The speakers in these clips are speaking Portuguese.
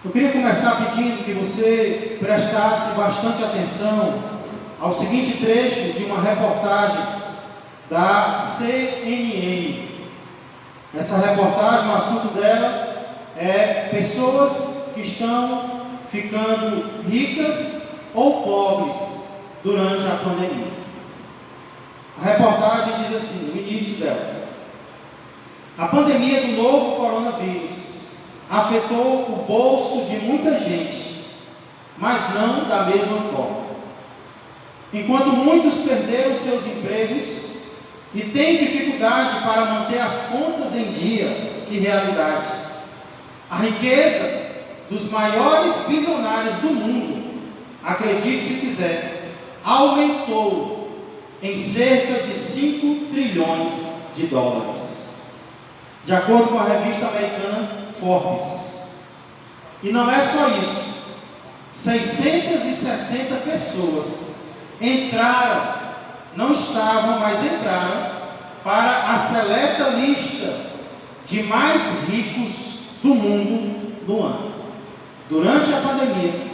Eu queria começar pedindo que você prestasse bastante atenção ao seguinte trecho de uma reportagem da CNN. Essa reportagem, o assunto dela é pessoas que estão ficando ricas ou pobres durante a pandemia. A reportagem diz assim, no início dela: a pandemia do novo coronavírus afetou o bolso de muita gente, mas não da mesma forma. Enquanto muitos perderam seus empregos e têm dificuldade para manter as contas em dia e realidade, a riqueza dos maiores bilionários do mundo, acredite se quiser, aumentou em cerca de 5 trilhões de dólares, de acordo com a revista americana Forbes. E não é só isso, 660 pessoas entraram, não estavam, mas entraram para a seleta lista de mais ricos do mundo no ano. Durante a pandemia,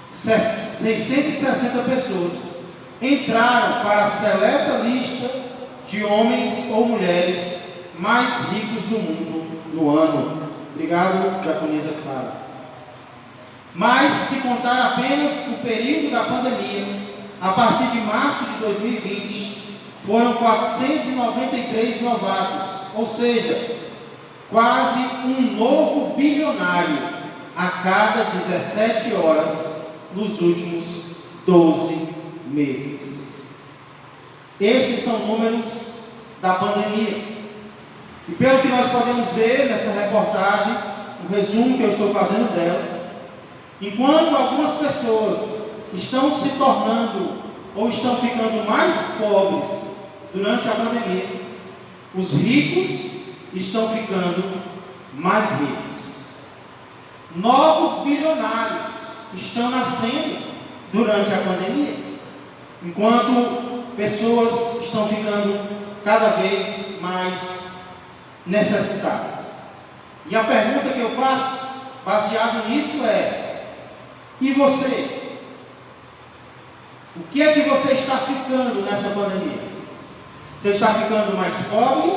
660 pessoas entraram para a seleta lista de homens ou mulheres mais ricos do mundo no ano. Obrigado, diaconisa Sara. Mas, se contar apenas o período da pandemia, a partir de março de 2020, foram 493 novatos, ou seja, quase um novo bilionário a cada 17 horas nos últimos 12 meses. Estes são números da pandemia. E pelo que nós podemos ver nessa reportagem, o resumo que eu estou fazendo dela, enquanto algumas pessoas estão se tornando ou estão ficando mais pobres durante a pandemia, os ricos estão ficando mais ricos. Novos bilionários estão nascendo durante a pandemia, enquanto pessoas estão ficando cada vez mais necessitadas. E a pergunta que eu faço, baseado nisso, é: e você? O que é que você está ficando nessa pandemia? Você está ficando mais pobre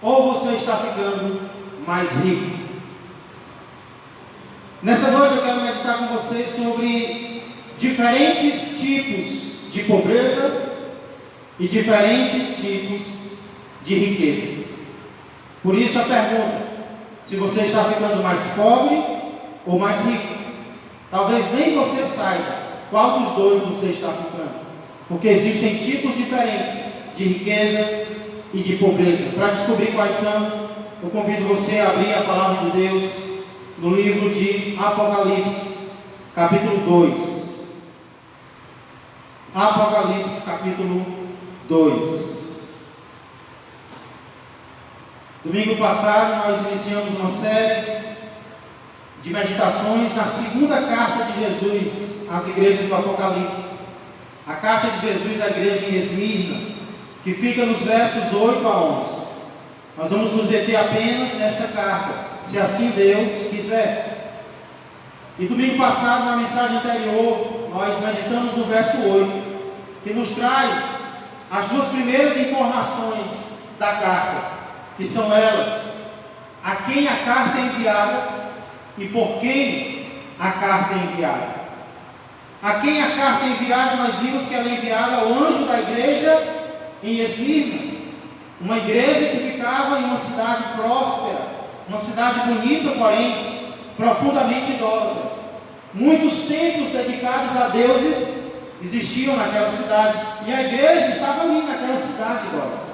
ou você está ficando mais rico? Nessa noite eu quero meditar com vocês sobre diferentes tipos de pobreza e diferentes tipos de riqueza. Por isso a pergunta: se você está ficando mais pobre ou mais rico? Talvez nem você saiba qual dos dois você está ficando, porque existem tipos diferentes de riqueza e de pobreza. Para descobrir quais são, eu convido você a abrir a palavra de Deus no livro de Apocalipse, capítulo 2. Apocalipse, capítulo 2. Domingo passado nós iniciamos uma série de meditações na segunda carta de Jesus às igrejas do Apocalipse. A carta de Jesus à igreja em Esmirna, que fica nos versos 8 a 11. Nós vamos nos deter apenas nesta carta, se assim Deus quiser. E domingo passado, na mensagem anterior, nós meditamos no verso 8, que nos traz as duas primeiras informações da carta, que são elas: a quem a carta é enviada e por quem a carta é enviada. A quem a carta é enviada, nós vimos que ela é enviada ao anjo da igreja em Esmirna, uma igreja que ficava em uma cidade próspera, uma cidade bonita, porém profundamente idólatra. Muitos templos dedicados a deuses existiam naquela cidade, e a igreja estava ali naquela cidade idólatra.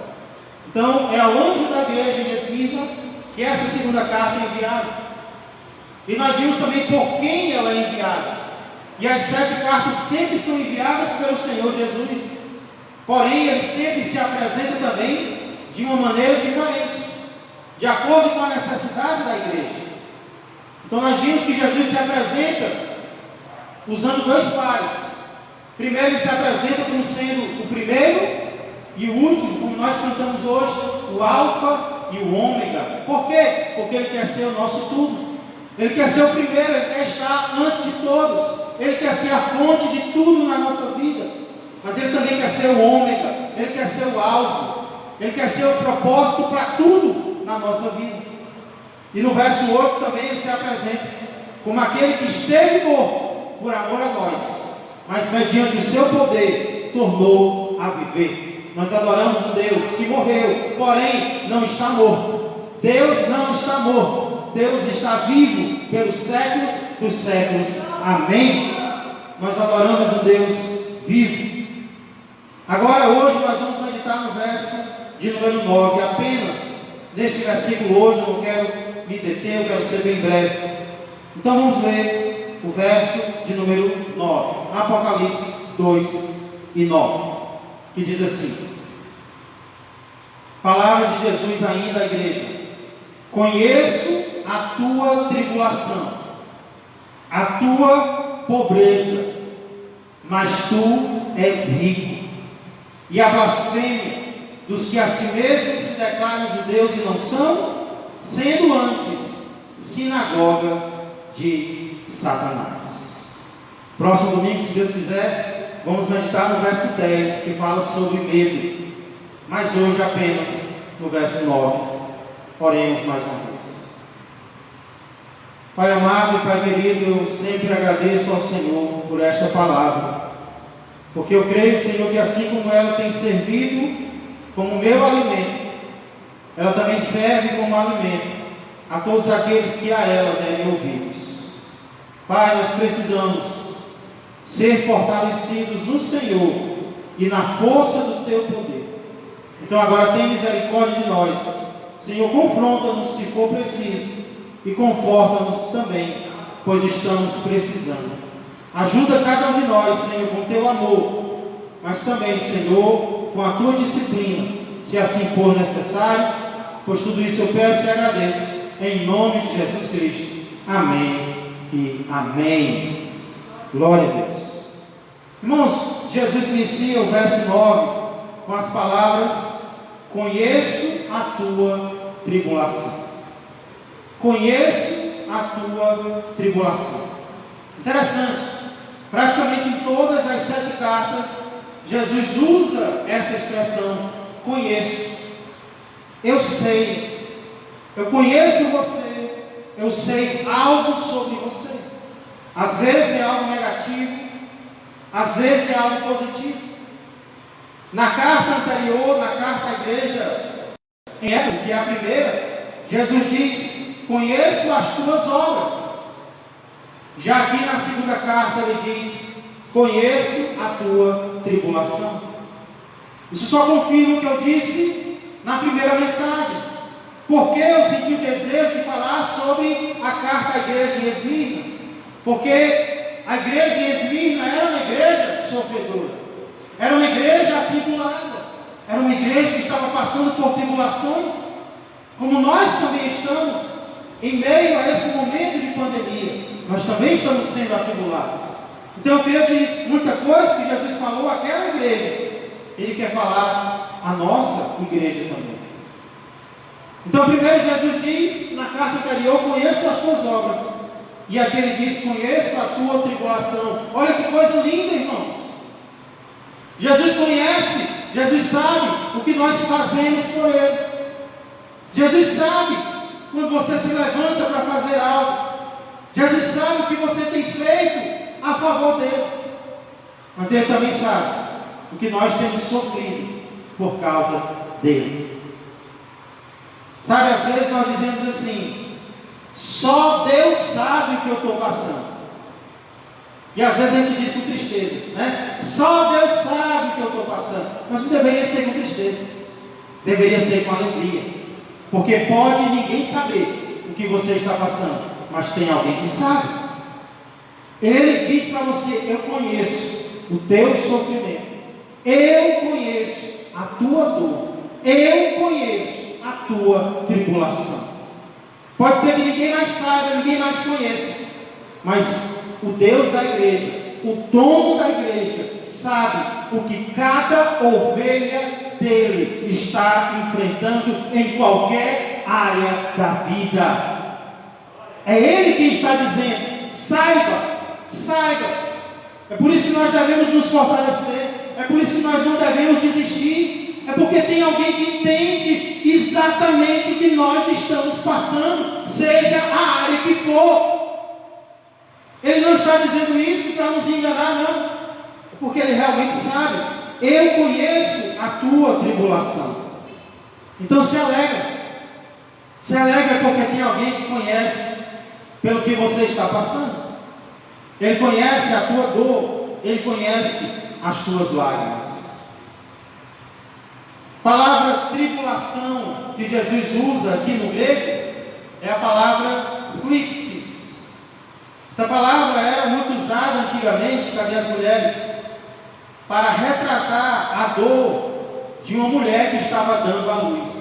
Então é ao anjo da igreja em Esmirna que essa segunda carta é enviada. E nós vimos também por quem ela é enviada. E as 7 cartas sempre são enviadas pelo Senhor Jesus. Porém, ele sempre se apresenta também de uma maneira diferente, de acordo com a necessidade da igreja. Então nós vimos que Jesus se apresenta usando 2 pares. Primeiro, ele se apresenta como sendo o primeiro e o último, como nós cantamos hoje, o alfa e o ômega. Por quê? Porque ele quer ser o nosso tudo. Ele quer ser o primeiro, Ele quer estar antes de todos. Ele quer ser a fonte de tudo na nossa vida. Mas Ele também quer ser o ômega. Ele quer ser o alvo. Ele quer ser o propósito para tudo na nossa vida. E no verso 8 também Ele se apresenta como aquele que esteve morto por amor a nós, mas mediante o seu poder tornou a viver. Nós adoramos um Deus que morreu, porém não está morto. Deus não está morto. Deus está vivo pelos séculos dos séculos. Amém? Nós adoramos um Deus vivo. Agora hoje nós vamos meditar no verso de número 9. Apenas neste versículo hoje eu não quero me deter, eu quero ser bem breve. Então vamos ler o verso de número 9. Apocalipse 2 e 9. Que diz assim: palavras de Jesus ainda à igreja. Conheço a tua tribulação, a tua pobreza, mas tu és rico. E a blasfêmia dos que a si mesmos se declaram judeus e não são, sendo antes sinagoga de Satanás. Próximo domingo, se Deus quiser, vamos meditar no verso 10, que fala sobre medo. Mas hoje apenas no verso 9. Oremos mais uma vez. Pai amado e Pai querido, eu sempre agradeço ao Senhor por esta palavra, porque eu creio, Senhor, que assim como ela tem servido como meu alimento, ela também serve como alimento a todos aqueles que a ela derem ouvidos. Pai, nós precisamos ser fortalecidos no Senhor e na força do Teu poder. Então agora tem misericórdia de nós. Senhor, confronta-nos se for preciso e conforta-nos também, pois estamos precisando. Ajuda cada um de nós, Senhor, com Teu amor, mas também, Senhor, com a Tua disciplina, se assim for necessário, pois tudo isso eu peço e agradeço, em nome de Jesus Cristo. Amém e amém. Glória a Deus. Irmãos, Jesus inicia o verso 9 com as palavras: conheço a tua tribulação. Conheço a tua tribulação. Interessante, praticamente em todas as 7 cartas, Jesus usa essa expressão: conheço. Eu sei, eu conheço você, eu sei algo sobre você. Às vezes é algo negativo, às vezes é algo positivo. Na carta anterior, na carta à igreja, em Éfeso, que é a primeira, Jesus diz: conheço as tuas obras. Já aqui na segunda carta ele diz: conheço a tua tribulação. Isso só confirma o que eu disse na primeira mensagem. Porque eu senti o desejo de falar sobre a carta à igreja em Esmirna? Porque a igreja em Esmirna era uma igreja sofredora, era uma igreja atribulada, era uma igreja que estava passando por tribulações, como nós também estamos, em meio a esse momento de pandemia. Nós também estamos sendo atribulados. Então eu creio que muita coisa que Jesus falou àquela igreja, Ele quer falar à nossa igreja também. Então primeiro Jesus diz, na carta anterior: conheço as tuas obras. E aqui ele diz: conheço a tua tribulação. Olha que coisa linda, irmãos. Jesus conhece, Jesus sabe o que nós fazemos por Ele. Jesus sabe quando você se levanta para fazer algo. Jesus sabe o que você tem feito a favor dele. Mas Ele também sabe o que nós temos sofrido por causa dele. Sabe, às vezes nós dizemos assim: só Deus sabe o que eu estou passando. E às vezes a gente diz com tristeza, né? Só Deus sabe o que eu estou passando. Mas não deveria ser com tristeza, deveria ser com alegria. Porque pode ninguém saber o que você está passando, mas tem alguém que sabe. Ele diz para você: eu conheço o teu sofrimento, eu conheço a tua dor, eu conheço a tua tribulação. Pode ser que ninguém mais saiba, ninguém mais conheça, mas o Deus da igreja, o dono da igreja, sabe o que cada ovelha dele está enfrentando em qualquer área da vida. É Ele quem está dizendo: saiba, saiba. É por isso que nós devemos nos fortalecer. É por isso que nós não devemos desistir. É porque tem alguém que entende exatamente o que nós estamos passando, seja a área que for. Ele não está dizendo isso para nos enganar, não. É porque Ele realmente sabe. Eu conheço a tua tribulação. Então se alegra. Se alegra porque tem alguém que conhece pelo que você está passando. Ele conhece a tua dor. Ele conhece as tuas lágrimas. A palavra tribulação que Jesus usa aqui no grego é a palavra flipsis. Essa palavra era muito usada antigamente, cadê as mulheres? Para retratar a dor de uma mulher que estava dando à luz.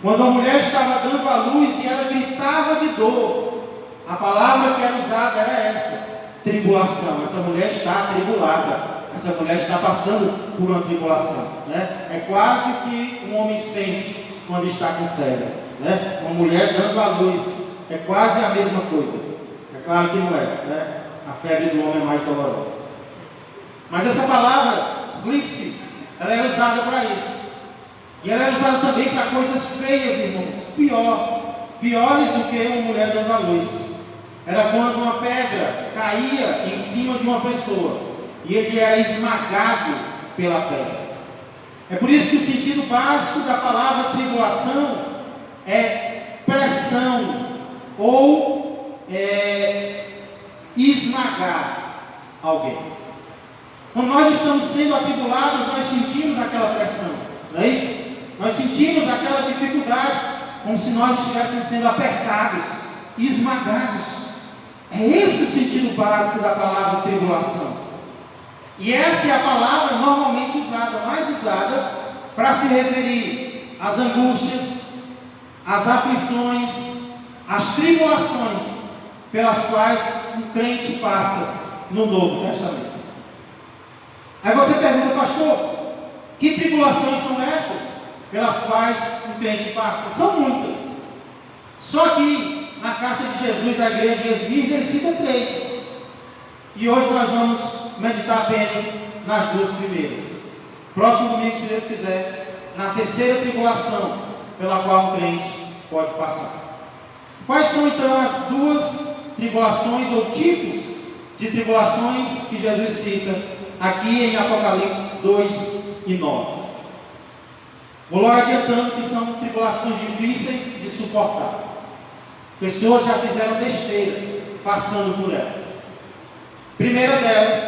Quando a mulher estava dando à luz e ela gritava de dor, a palavra que era usada era essa: tribulação. Essa mulher está atribulada. Essa mulher está passando por uma tribulação, né? É quase que um homem sente quando está com febre, né? Uma mulher dando à luz é quase a mesma coisa. É claro que não é, né? A febre do homem é mais dolorosa. Mas essa palavra, flipsis, ela era usada para isso. E ela era usada também para coisas feias, irmãos. Piores do que uma mulher dando à luz. Era quando uma pedra caía em cima de uma pessoa e ele era esmagado pela pedra. É por isso que o sentido básico da palavra tribulação é pressão ou esmagar alguém. Quando nós estamos sendo atribulados, nós sentimos aquela pressão, não é isso? Nós sentimos aquela dificuldade, como se nós estivéssemos sendo apertados, esmagados. É esse o sentido básico da palavra tribulação. E essa é a palavra normalmente usada, mais usada, para se referir às angústias, às aflições, às tribulações pelas quais um crente passa no Novo Testamento. Aí você pergunta: pastor, que tribulações são essas pelas quais um crente passa? São muitas. Só que na carta de Jesus à igreja de Esmirna ele cita 3. E hoje nós vamos meditar apenas nas 2 primeiras. Próximo domingo, se Deus quiser, na terceira tribulação pela qual um crente pode passar. Quais são então as 2 tribulações ou tipos de tribulações que Jesus cita aqui em Apocalipse 2 e 9? Vou logo adiantando que são tribulações difíceis de suportar. Pessoas já fizeram besteira passando por elas. A primeira delas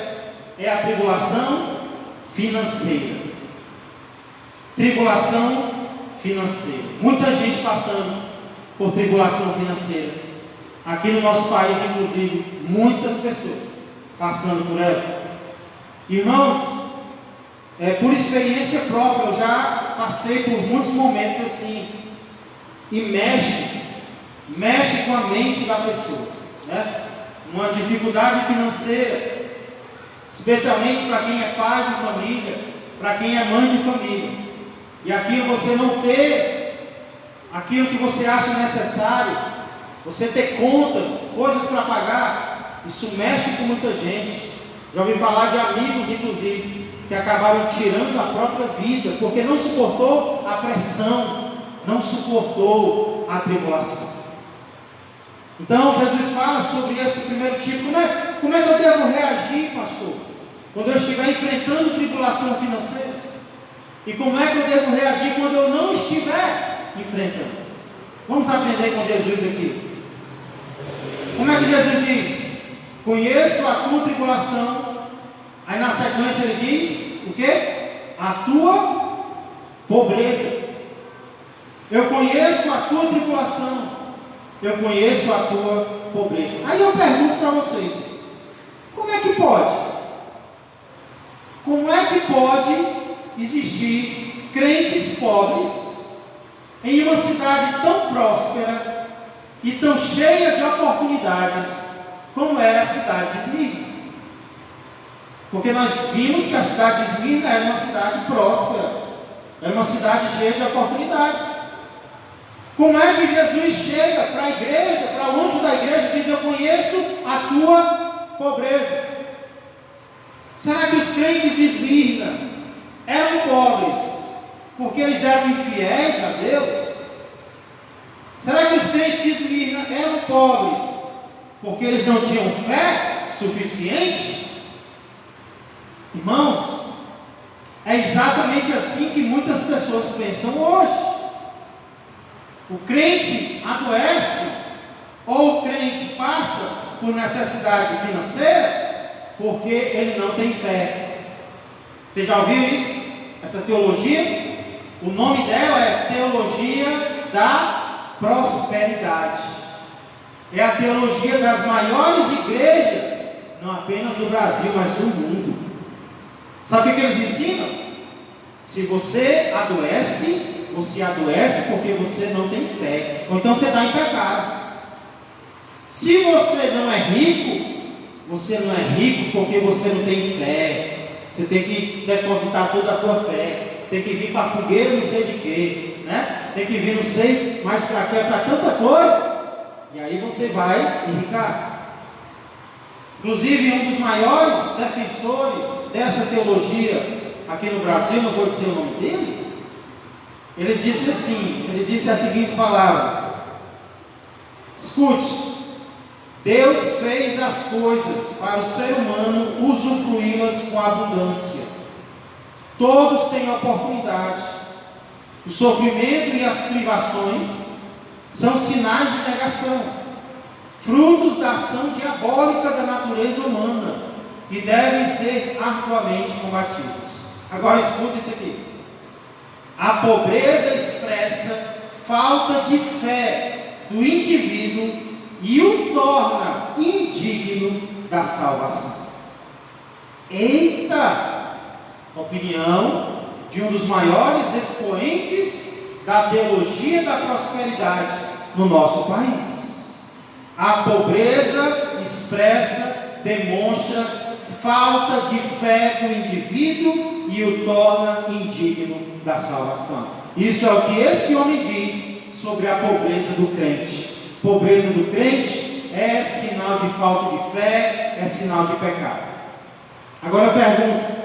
é a tribulação financeira. Tribulação financeira. Muita gente passando por tribulação financeira. Aqui no nosso país, inclusive, muitas pessoas passando por ela. Irmãos, por experiência própria, eu já passei por muitos momentos assim. E mexe com a mente da pessoa, né? Uma dificuldade financeira, especialmente para quem é pai de família, para quem é mãe de família, e aqui você não ter aquilo que você acha necessário, você ter contas, coisas para pagar, isso mexe com muita gente. Já ouvi falar de amigos, inclusive, que acabaram tirando a própria vida, porque não suportou a pressão, não suportou a tribulação. Então Jesus fala sobre esse primeiro tipo. Como é que eu devo reagir, pastor, quando eu estiver enfrentando tribulação financeira? E como é que eu devo reagir quando eu não estiver enfrentando? Vamos aprender com Jesus aqui. Como é que Jesus diz? Conheço a tua tribulação. Aí na sequência ele diz o quê? A tua pobreza. Eu conheço a tua tribulação. Eu conheço a tua pobreza. Aí eu pergunto para vocês: como é que pode? Como é que pode existir crentes pobres em uma cidade tão próspera e tão cheia de oportunidades como era a cidade de Esmirna? Porque nós vimos que a cidade de Esmirna era uma cidade próspera, era uma cidade cheia de oportunidades. Como é que Jesus chega para a igreja conheço a tua pobreza. Será que os crentes de Esmirna eram pobres porque eles eram infiéis a Deus? Será que os crentes de Esmirna eram pobres porque eles não tinham fé suficiente? Irmãos, é exatamente assim que muitas pessoas pensam hoje. O crente adoece, ou o crente passa por necessidade financeira, porque ele não tem fé. Você já ouviu isso? Essa teologia? O nome dela é Teologia da Prosperidade. É a teologia das maiores igrejas, não apenas do Brasil, mas do mundo. Sabe o que eles ensinam? Se você adoece porque você não tem fé, ou então você está em pecado. Se você não é rico porque você não tem fé. Você tem que depositar toda a tua fé, tem que vir para a fogueira não sei de quê, né? Tem que vir não sei mais para quê, para tanta coisa, e aí você vai enricar. Inclusive, um dos maiores defensores dessa teologia aqui no Brasil, não vou dizer o nome dele, ele disse as seguintes palavras: escute, Deus fez as coisas para o ser humano usufruí-las com abundância. Todos têm oportunidade. O sofrimento e as privações são sinais de negação, frutos da ação diabólica da natureza humana, e devem ser arduamente combatidos. Agora escute isso aqui. A pobreza expressa falta de fé do indivíduo e o torna indigno da salvação. Eita! Opinião de um dos maiores expoentes da teologia da prosperidade no nosso país. A pobreza expressa, demonstra falta de fé do indivíduo e o torna indigno da salvação. Isso é o que esse homem diz sobre a pobreza do crente. Pobreza do crente é sinal de falta de fé, é sinal de pecado. Agora eu pergunto,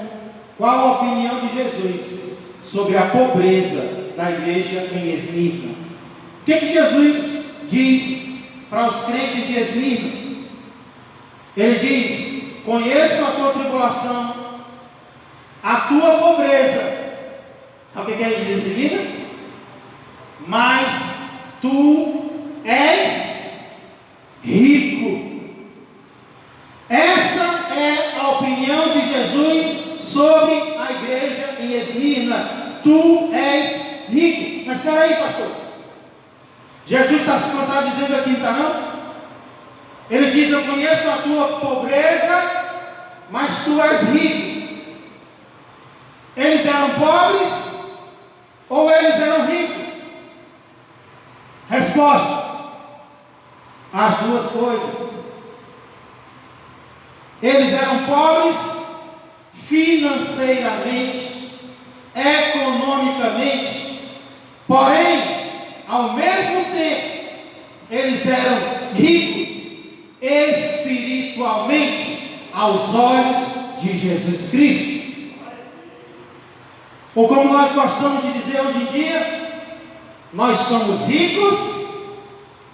qual a opinião de Jesus sobre a pobreza da igreja em Esmirna? O que Jesus diz para os crentes de Esmirna? Ele diz: conheço a tua tribulação, a tua pobreza. Sabe o que ele diz em seguida? Mas tu és rico. Essa é a opinião de Jesus sobre a igreja em Esmirna. Tu és rico. Mas espera aí, pastor, Jesus está se contradizendo aqui, está não? Ele diz: eu conheço a tua pobreza, mas tu és rico. Eles eram pobres ou eles eram ricos? Resposta: as duas coisas. Eles eram pobres financeiramente, economicamente, porém, ao mesmo tempo, eles eram ricos espiritualmente aos olhos de Jesus Cristo. Ou como nós gostamos de dizer hoje em dia, nós somos ricos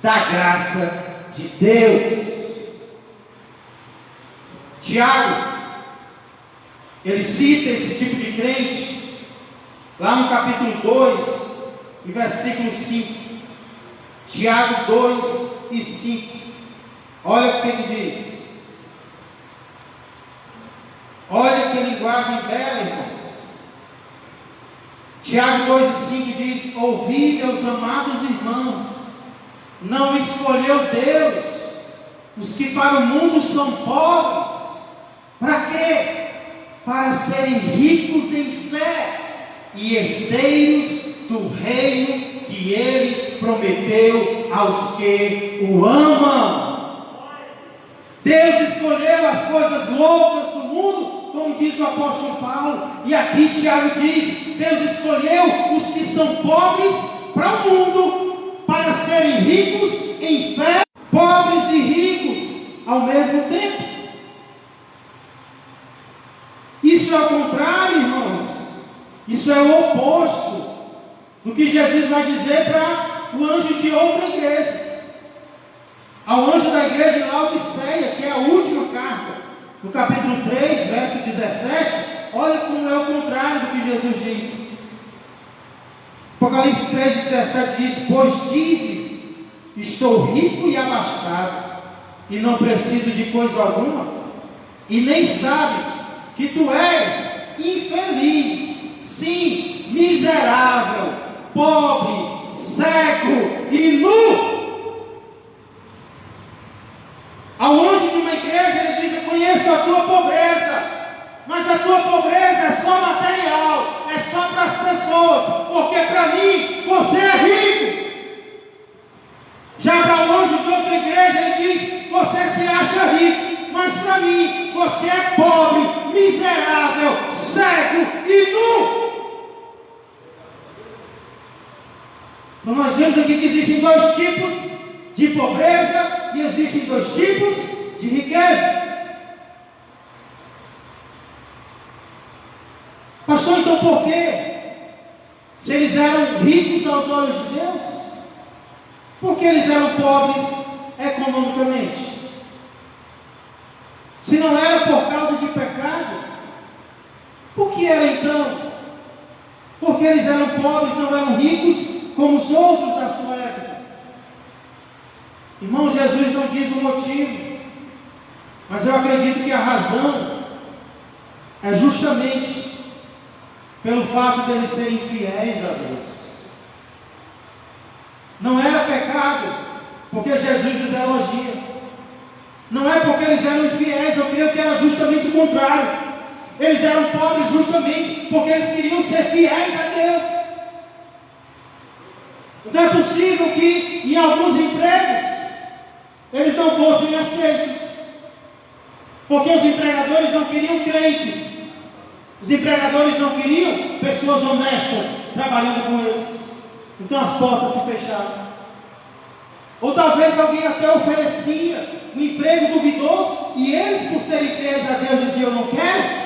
da graça de Deus. Tiago, ele cita esse tipo de crente lá no capítulo 2, e versículo 5. Tiago 2 e 5. Olha o que ele diz. Olha que linguagem bela, irmãos. Tiago 2 e 5 diz: ouvi, meus amados irmãos, não escolheu Deus os que para o mundo são pobres. Para quê? Para serem ricos em fé e herdeiros do reino que Ele prometeu aos que o amam. Deus escolheu as coisas loucas do mundo, como diz o apóstolo Paulo, e aqui Tiago diz: Deus escolheu os que são pobres para o mundo, para serem ricos em fé. Pobres e ricos ao mesmo tempo. Isso é o contrário, irmãos. Isso é o oposto do que Jesus vai dizer para o anjo de outra igreja. Ao anjo da igreja de Laodiceia, que é a última carta, no capítulo 3, verso 17, olha como é o contrário do que Jesus diz. Apocalipse 3, 17 diz: pois dizes, estou rico e abastado, e não preciso de coisa alguma, e nem sabes que tu és infeliz, sim, miserável, pobre, cego e nu. Ao anjo de uma igreja ele diz: eu conheço a tua pobreza, mas a tua pobreza é só material, é só para as pessoas, porque para mim você é rico. Já para o anjo de outra igreja ele diz: você se acha rico, mas para mim você é pobre, miserável, cego e nu. Então nós vemos aqui que existem dois tipos de pobreza e existem dois tipos de riqueza. Pastor, então por quê? Se eles eram ricos aos olhos de Deus, por que eles eram pobres economicamente? Se não era por causa de pecado, por que era então? Porque eles eram pobres, não eram ricos como os outros da sua época. Irmão, Jesus não diz o motivo, mas eu acredito que a razão é justamente pelo fato deles serem fiéis a Deus. Não era pecado porque Jesus os elogia, não é porque eles eram infiéis. Eu creio que era justamente o contrário. Eles eram pobres justamente porque eles queriam ser fiéis a Deus. Não é possível que em alguns empregos eles não fossem aceitos, porque os empregadores não queriam crentes, os empregadores não queriam pessoas honestas trabalhando com eles. Então as portas se fecharam. Ou talvez alguém até oferecia um emprego duvidoso e eles, por serem fiéis a Deus, diziam: eu não quero,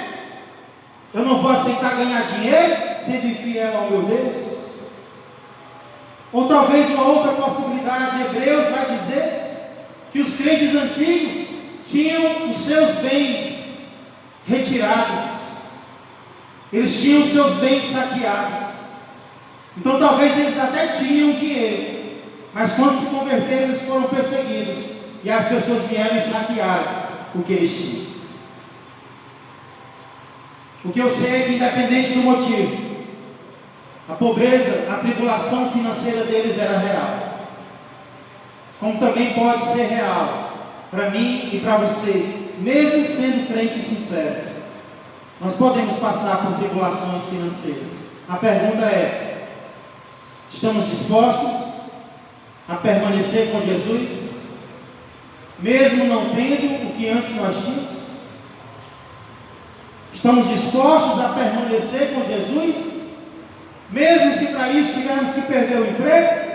eu não vou aceitar ganhar dinheiro sendo infiel ao meu Deus. Ou talvez uma outra possibilidade, Hebreus vai dizer que os crentes antigos tinham os seus bens retirados, eles tinham os seus bens saqueados. Então talvez eles até tinham dinheiro, mas quando se converteram eles foram perseguidos, e as pessoas vieram e saquearam o que eles tinham. O que eu sei é que, independente do motivo, a pobreza, a tribulação financeira deles era real, como também pode ser real para mim e para você, mesmo sendo crentes sinceros. Nós podemos passar por tribulações financeiras. A pergunta é: estamos dispostos a permanecer com Jesus, mesmo não tendo o que antes nós tínhamos? Estamos dispostos a permanecer com Jesus, mesmo se para isso tivermos que perder o emprego,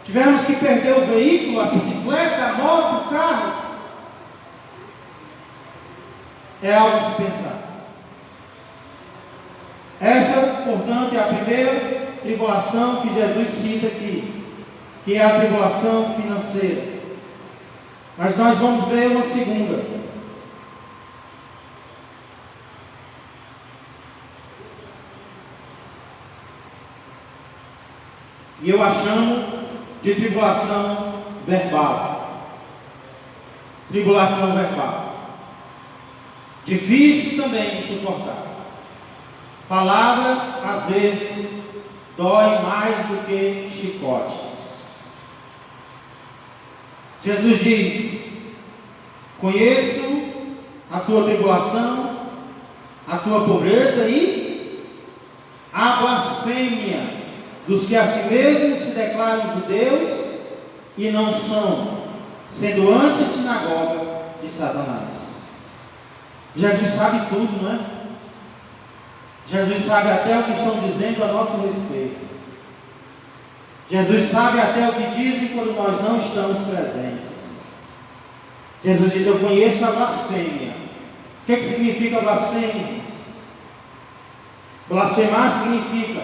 tivermos que perder o veículo, a bicicleta, a moto, o carro? É algo a se pensar. Essa, portanto, é a primeira tribulação que Jesus cita aqui, que é a tribulação financeira. Mas nós vamos ver uma segunda. E eu a chamo de tribulação verbal. Tribulação verbal. Difícil também de suportar. Palavras, às vezes, doem mais do que chicotes. Jesus diz: conheço a tua tribulação, a tua pobreza e a blasfêmia dos que a si mesmos se declaram judeus e não são, sendo antes sinagoga de Satanás. Jesus sabe tudo, não é? Jesus sabe até o que estão dizendo a nosso respeito. Jesus sabe até o que dizem quando nós não estamos presentes. Jesus diz: eu conheço a blasfêmia. O que significa blasfêmia? Blasfemar significa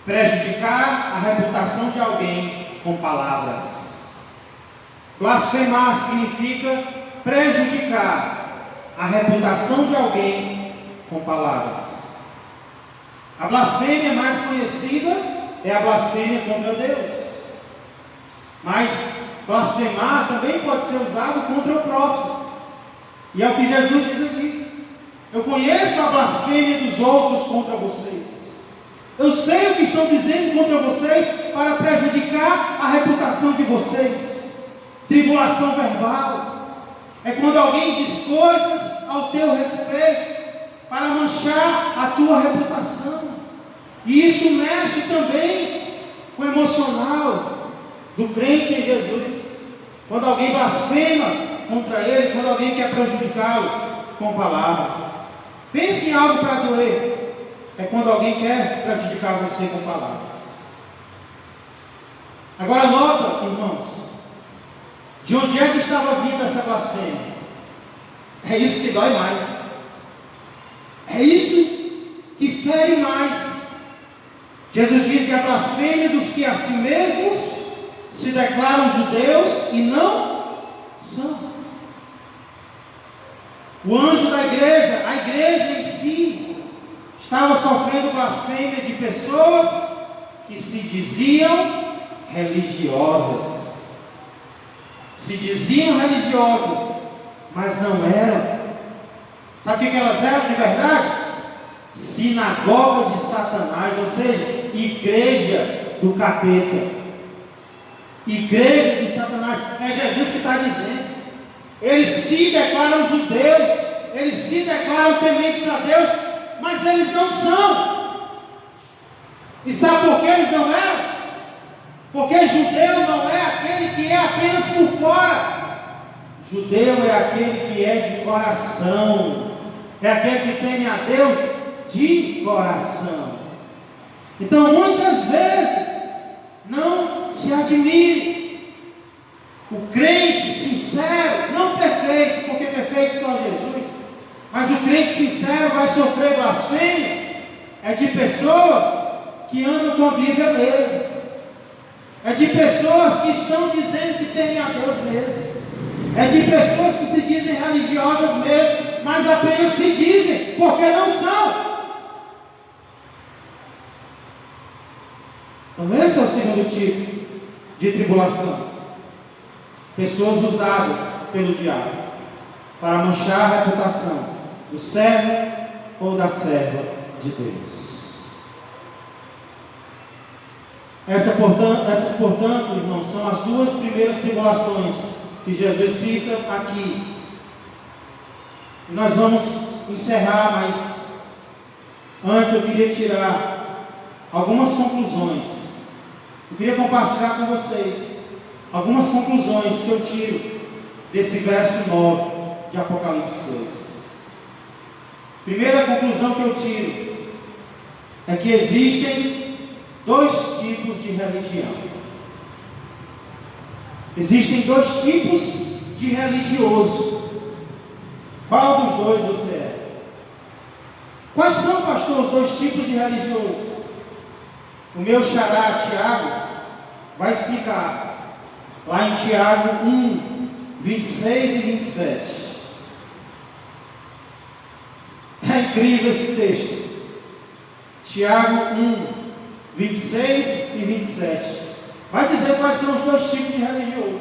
prejudicar a reputação de alguém com palavras. Blasfemar significa prejudicar a reputação de alguém com palavras. A blasfêmia mais conhecida é a blasfêmia contra Deus. Mas blasfemar também pode ser usado contra o próximo. E é o que Jesus diz aqui: eu conheço a blasfêmia dos outros contra vocês. Eu sei o que estão dizendo contra vocês para prejudicar a reputação de vocês. Tribulação verbal é quando alguém diz coisas ao teu respeito para manchar a tua reputação. E isso mexe também com o emocional do crente em Jesus. Quando alguém blasfema contra ele, quando alguém quer prejudicá-lo com palavras. Pense em algo para doer. É quando alguém quer prejudicar você com palavras. Agora nota, irmãos, de onde é que estava vindo essa blasfêmia? É isso que dói mais. É isso que fere mais. Jesus diz que a blasfêmia dos que a si mesmos se declaram judeus e não são. O anjo da igreja, a igreja em si, estava sofrendo blasfêmia de pessoas que se diziam religiosas. Se diziam religiosas, mas não eram. Sabe o que elas eram de verdade? Sinagoga de Satanás, ou seja, igreja do capeta. Igreja de Satanás. É Jesus que está dizendo. Eles se declaram judeus, eles se declaram tementes a Deus, mas eles não são. E sabe por que eles não eram? Porque judeu não é aquele que é apenas por fora. Judeu é aquele que é de coração, é aquele que teme a Deus de coração. Então muitas vezes, não se admire, o crente sincero, não perfeito, porque perfeito só Jesus, mas o crente sincero vai sofrer blasfêmia, é de pessoas que andam com a Bíblia mesmo, é de pessoas que estão dizendo que temem a Deus mesmo, é de pessoas que se dizem religiosas mesmo, mas apenas se dizem, porque não são. Então esse é o segundo tipo de tribulação. Pessoas usadas pelo diabo para manchar a reputação do servo ou da serva de Deus. Essas, portanto, irmãos, são as duas primeiras tribulações que Jesus cita aqui. E nós vamos encerrar, mas antes eu queria tirar algumas conclusões. Eu queria compartilhar com vocês algumas conclusões que eu tiro desse verso 9 de Apocalipse 2. Primeira conclusão que eu tiro é que existem dois tipos de religião. Existem dois tipos de religioso. Qual dos dois você é? Quais são, pastor, os dois tipos de religioso? O meu xará, Tiago, vai explicar lá em Tiago 1, 26 e 27. É incrível esse texto. Tiago 1, 26 e 27. Vai dizer quais são os dois tipos de religioso.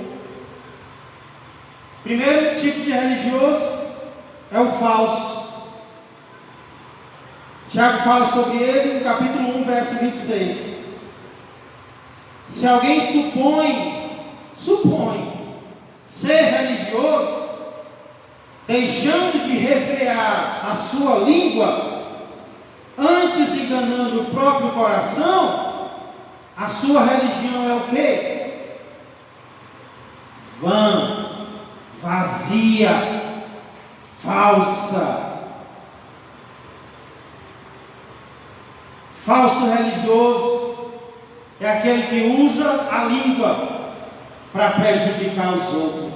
Primeiro tipo de religioso é o falso. Tiago fala sobre ele no capítulo 1, verso 26. Se alguém supõe ser religioso, deixando de refrear a sua língua, antes enganando o próprio coração, a sua religião é o quê? Vã, vazia, falsa. Falso religioso é aquele que usa a língua para prejudicar os outros.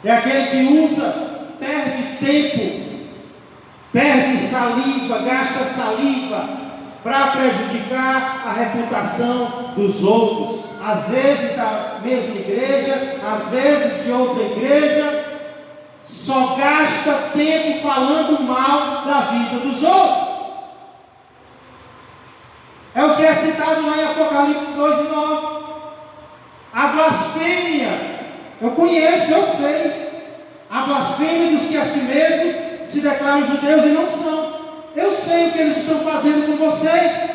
é aquele que usa, perde tempo, perde saliva, gasta saliva para prejudicar a reputação dos outros, às vezes da mesma igreja, às vezes de outra igreja, só gasta tempo falando mal da vida dos outros. É o que é citado lá em Apocalipse 2:9. A blasfêmia, eu conheço, eu sei, a blasfêmia dos que a si mesmos se declaram judeus e não são. Eu sei o que eles estão fazendo com vocês.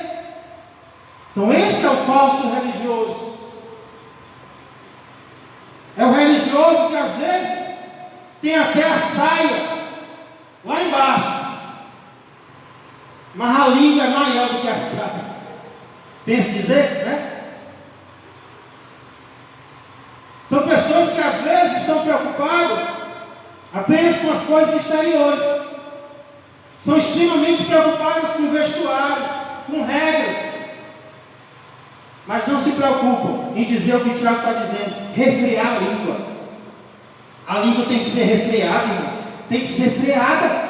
Então esse é o falso religioso. É o religioso que às vezes tem até a saia lá embaixo, mas a língua é maior do que a saia. Tem esse dizer, né? São pessoas que às vezes estão preocupadas apenas com as coisas exteriores. São extremamente preocupadas com o vestuário, com regras, mas não se preocupam em dizer o que o Tiago está dizendo: refrear a língua. A língua tem que ser refreada, irmãos, tem que ser freada.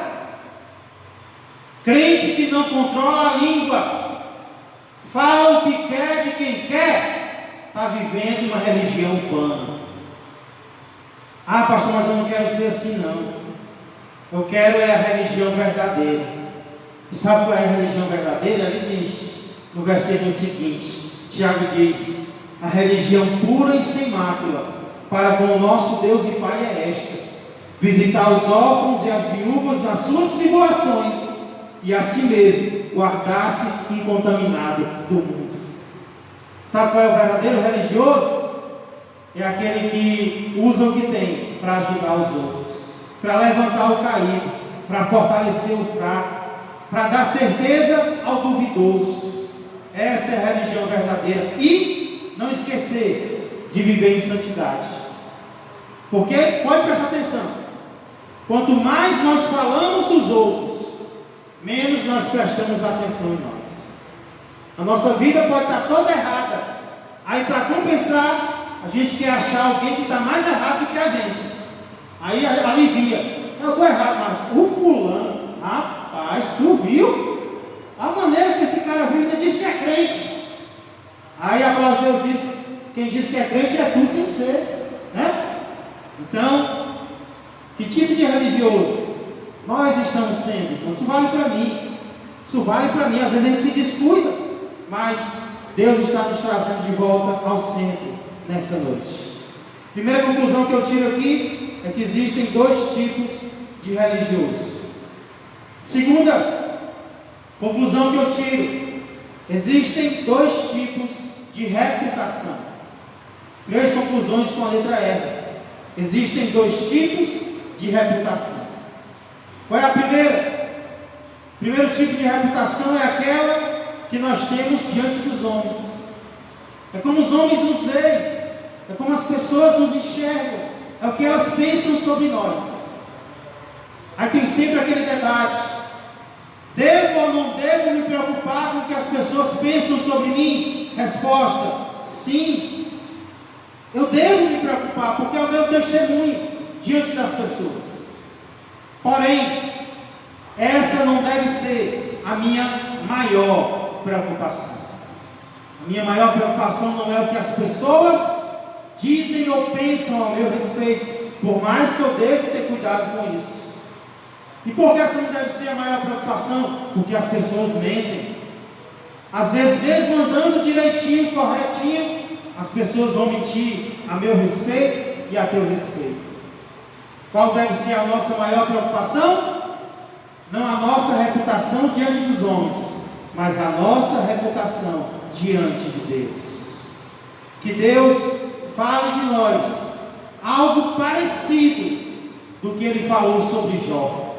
Crente que não controla a língua, fala o que quer de quem quer, está vivendo uma religião vã. Ah, pastor, mas eu não quero ser assim, não. Eu quero é a religião verdadeira. E sabe qual é a religião verdadeira? Ela existe. No versículo seguinte, Tiago diz: a religião pura e sem mácula para com o nosso Deus e Pai é esta: visitar os órfãos e as viúvas nas suas tribulações, e a si mesmo guardar-se incontaminado do mundo. Sabe qual é o verdadeiro religioso? É aquele que usa o que tem para ajudar os outros, para levantar o caído, para fortalecer o fraco, para dar certeza ao duvidoso. Essa é a religião verdadeira. E não esquecer de viver em santidade. Porque, pode prestar atenção, quanto mais nós falamos dos outros, menos nós prestamos atenção em nós. A nossa vida pode estar toda errada. Aí, para compensar, a gente quer achar alguém que está mais errado do que a gente. Aí alivia. Eu estou errado, mas o fulano, rapaz, tu viu? A maneira que esse cara vive, ainda diz que é crente. Aí a palavra de Deus diz: quem diz que é crente é tu sem ser, né? Então, que tipo de religioso nós estamos sendo? Isso vale para mim. Isso vale para mim. Às vezes a gente se descuida, mas Deus está nos trazendo de volta ao centro nessa noite. Primeira conclusão que eu tiro aqui é que existem dois tipos de religiosos. Segunda conclusão que eu tiro: existem dois tipos de reputação. Três conclusões com a letra R. Existem dois tipos de reputação. Qual é a primeira? O primeiro tipo de reputação é aquela que nós temos diante dos homens. É como os homens nos veem, é como as pessoas nos enxergam, é o que elas pensam sobre nós. Aí tem sempre aquele debate: devo ou não devo me preocupar com o que as pessoas pensam sobre mim? Resposta: sim, eu devo me preocupar, porque é o meu testemunho diante das pessoas. Porém, essa não deve ser a minha maior preocupação. A minha maior preocupação não é o que as pessoas dizem ou pensam ao meu respeito, por mais que eu devo ter cuidado com isso. E por que essa não deve ser a maior preocupação? Porque as pessoas mentem. Às vezes, mesmo andando direitinho, corretinho, as pessoas vão mentir a meu respeito e a teu respeito. Qual deve ser a nossa maior preocupação? Não a nossa reputação diante dos homens, mas a nossa reputação diante de Deus. Que Deus fale de nós algo parecido do que Ele falou sobre Jó.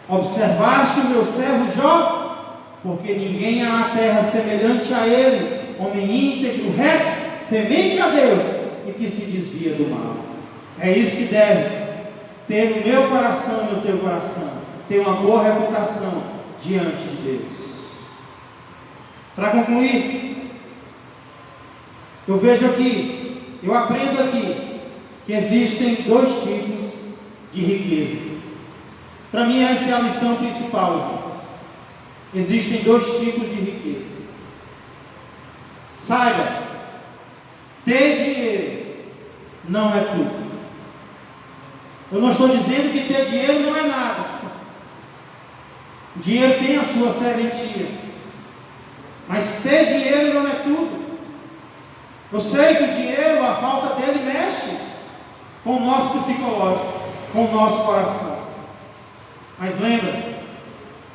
Observaste o meu servo Jó? Porque ninguém há na terra semelhante a ele, homem íntegro, reto, temente a Deus e que se desvia do mal. É isso que deve ter no meu coração e no teu coração, ter uma boa reputação diante de Deus. Para concluir, eu vejo aqui, eu aprendo aqui, que existem dois tipos de riqueza. Para mim, essa é a lição principal, irmãos. Existem dois tipos de riqueza. Saiba, ter dinheiro não é tudo. Eu não estou dizendo que ter dinheiro não é nada. O dinheiro tem a sua serventia. Mas ter dinheiro não é tudo. Eu sei que o dinheiro, a falta dele, mexe com o nosso psicológico, com o nosso coração. Mas lembra,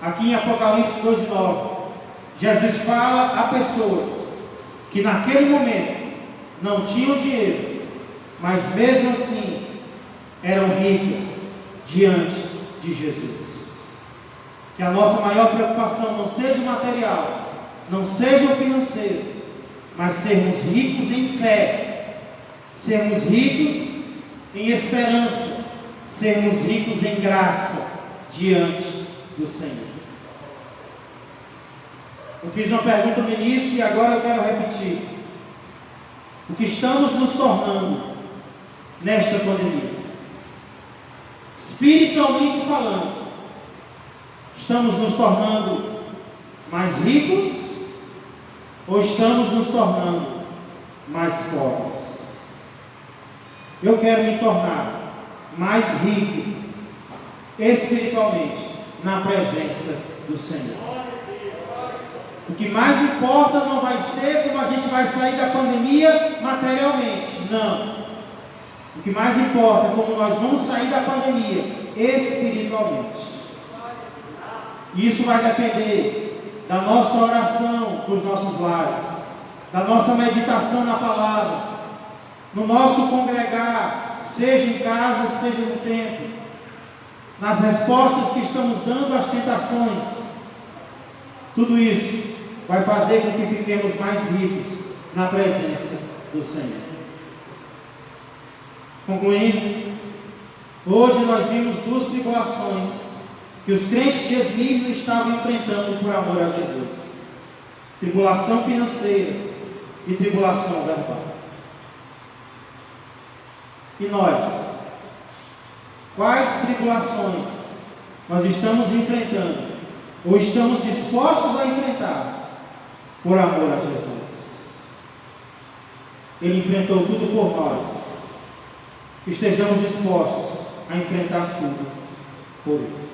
aqui em Apocalipse 2:9, Jesus fala a pessoas que naquele momento não tinham dinheiro, mas mesmo assim eram ricas diante de Jesus. Que a nossa maior preocupação não seja o material, não seja o financeiro, mas sermos ricos em fé, sermos ricos em esperança, sermos ricos em graça diante do Senhor. Eu fiz uma pergunta no início e agora eu quero repetir. O que estamos nos tornando nesta pandemia? Espiritualmente falando, estamos nos tornando mais ricos ou estamos nos tornando mais pobres? Eu quero me tornar mais rico espiritualmente na presença do Senhor. O que mais importa não vai ser como a gente vai sair da pandemia materialmente, não. O que mais importa é como nós vamos sair da pandemia espiritualmente. Isso vai depender da nossa oração para os nossos lares, da nossa meditação na palavra, no nosso congregar, seja em casa, seja no templo, nas respostas que estamos dando às tentações. Tudo isso vai fazer com que fiquemos mais ricos na presença do Senhor. Concluindo, hoje nós vimos duas tribulações que os crentes de Esmirna estavam enfrentando por amor a Jesus: tribulação financeira e tribulação verbal. E nós? Quais tribulações nós estamos enfrentando ou estamos dispostos a enfrentar por amor a Jesus? Ele enfrentou tudo por nós. Estejamos dispostos a enfrentar tudo por Ele.